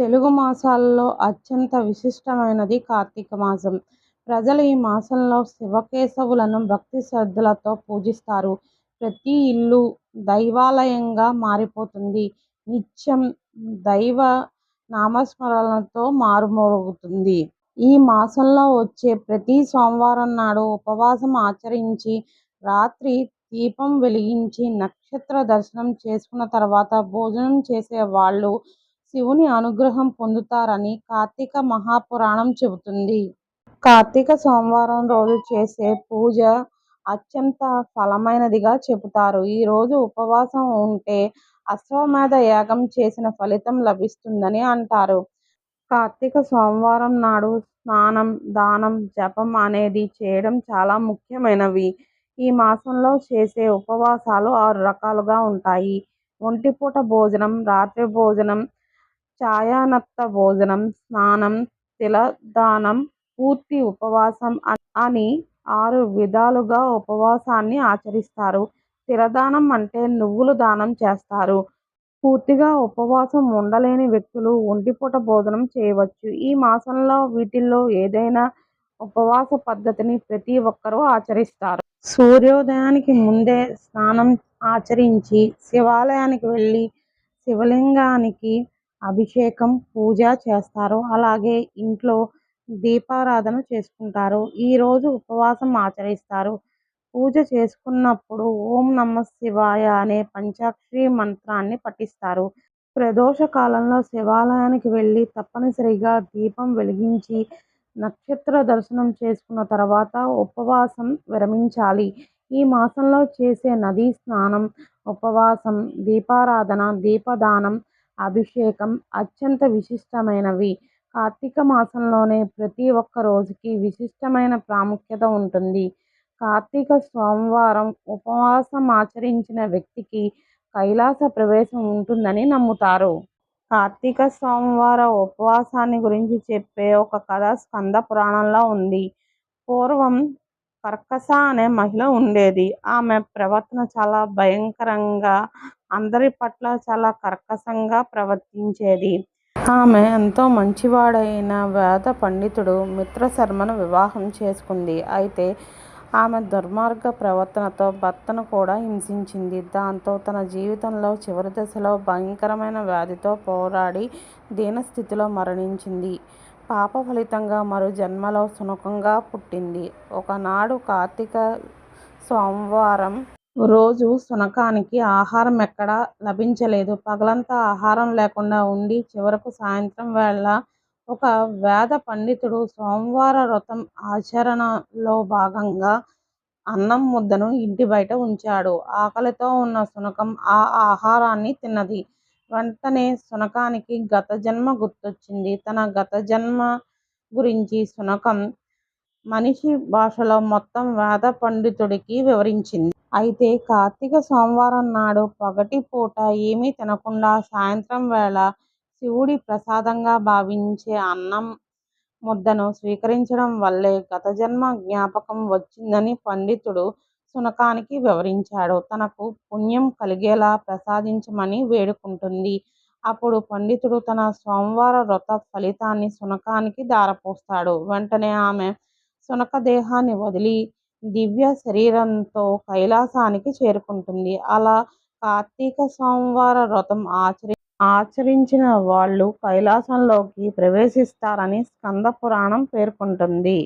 తెలుగు మాసాలలో అత్యంత విశిష్టమైనది కార్తీక మాసం. ప్రజలు ఈ మాసంలో శివకేశవులను భక్తి శ్రద్ధలతో పూజిస్తారు. ప్రతి ఇల్లు దైవాలయంగా మారిపోతుంది. నిత్యం దైవ నామస్మరణలతో మారుమోగుతుంది. ఈ మాసంలో వచ్చే ప్రతి సోమవారం నాడు ఉపవాసం ఆచరించి, రాత్రి దీపం వెలిగించి, నక్షత్ర దర్శనం చేసుకున్న తర్వాత భోజనం చేసే వాళ్ళు శివుని అనుగ్రహం పొందుతారని కార్తీక మహాపురాణం చెబుతుంది. కార్తీక సోమవారం రోజు చేసే పూజ అత్యంత ఫలమైనదిగా చెబుతారు. ఈ రోజు ఉపవాసం ఉంటే అశ్వమేధ యాగం చేసిన ఫలితం లభిస్తుందని అంటారు. కార్తీక సోమవారం నాడు స్నానం, దానం, జపం అనేది చేయడం చాలా ముఖ్యమైనవి. ఈ మాసంలో చేసే ఉపవాసాలు 6 రకాలుగా ఉంటాయి. ఒంటిపూట భోజనం, రాత్రి భోజనం, ఛాయానత్త భోజనం, స్నానం, తిలదానం, పూర్తి ఉపవాసం అని 6 విధాలుగా ఉపవాసాన్ని ఆచరిస్తారు. తిలదానం అంటే నువ్వులు దానం చేస్తారు. పూర్తిగా ఉపవాసం ఉండలేని వ్యక్తులు ఒంటిపూట భోజనం చేయవచ్చు. ఈ మాసంలో వీటిల్లో ఏదైనా ఉపవాస పద్ధతిని ప్రతి ఒక్కరూ ఆచరిస్తారు. సూర్యోదయానికి ముందే స్నానం ఆచరించి శివాలయానికి వెళ్ళి శివలింగానికి అభిషేకం, పూజ చేస్తారు. అలాగే ఇంట్లో దీపారాధన చేసుకుంటారు. ఈరోజు ఉపవాసం ఆచరిస్తారు. పూజ చేసుకున్నప్పుడు ఓం నమః శివాయ అనే పంచాక్షరి మంత్రాన్ని పఠిస్తారు. ప్రదోష కాలంలో శివాలయానికి వెళ్ళి తప్పనిసరిగా దీపం వెలిగించి నక్షత్ర దర్శనం చేసుకున్న తర్వాత ఉపవాసం విరమించాలి. ఈ మాసంలో చేసే నదీ స్నానం, ఉపవాసం, దీపారాధన, దీపదానం, అభిషేకం అత్యంత విశిష్టమైనవి. కార్తీక మాసంలోనే ప్రతి ఒక్క రోజుకి విశిష్టమైన ప్రాముఖ్యత ఉంటుంది. కార్తీక సోమవారం ఉపవాసం ఆచరించిన వ్యక్తికి కైలాస ప్రవేశం ఉంటుందని నమ్ముతారు. కార్తీక సోమవార ఉపవాసాన్ని గురించి చెప్పే ఒక కథ స్కంద పురాణంలో ఉంది. పూర్వం కర్కస అనే మహిళ ఉండేది. ఆమె ప్రవర్తన చాలా భయంకరంగా, అందరి పట్ల చాలా కర్కశంగా ప్రవర్తించేది. ఆమె ఎంతో మంచివాడైన వేద పండితుడు మిత్రశర్మను వివాహం చేసుకుంది. అయితే ఆమె దుర్మార్గ ప్రవర్తనతో భర్తను కూడా హింసించింది. దాంతో తన జీవితంలో చివరి దశలో భయంకరమైన వ్యాధితో పోరాడి దీనస్థితిలో మరణించింది. పాప ఫలితంగా మరో జన్మలో శునకంగా పుట్టింది. ఒకనాడు కార్తీక సోమవారం రోజు శునకానికి ఆహారం ఎక్కడా లభించలేదు. పగలంతా ఆహారం లేకుండా ఉండి చివరకు సాయంత్రం వేళ ఒక వేద పండితుడు సోమవార వ్రతం ఆచరణలో భాగంగా అన్నం ముద్దను ఇంటి బయట ఉంచాడు. ఆకలితో ఉన్న శునకం ఆ ఆహారాన్ని తిన్నది. వెంటనే శునకానికి గత జన్మ గుర్తొచ్చింది. తన గత జన్మ గురించి శునకం మనిషి భాషలో మొత్తం వేద పండితుడికి వివరించింది. అయితే కార్తీక సోమవారం నాడు పగటి పూట ఏమీ తినకుండా సాయంత్రం వేళ శివుడి ప్రసాదంగా భావించే అన్నం ముద్దను స్వీకరించడం వల్లే గత జన్మ జ్ఞాపకం వచ్చిందని పండితుడు శునకానికి వివరించాడు. తనకు పుణ్యం కలిగేలా ప్రసాదించమని వేడుకుంటుంది. అప్పుడు పండితుడు తన సోమవార వ్రత ఫలితాన్ని శునకానికి ధారపోస్తాడు. వెంటనే ఆమె శునక దేహాన్ని వదిలి దివ్య శరీరంతో కైలాసానికి చేరుకుంటుంది. అలా కార్తీక సోమవార వ్రతం ఆచరించిన వాళ్ళు కైలాసంలోకి ప్రవేశిస్తారని స్కంద పురాణం పేర్కొంటుంది.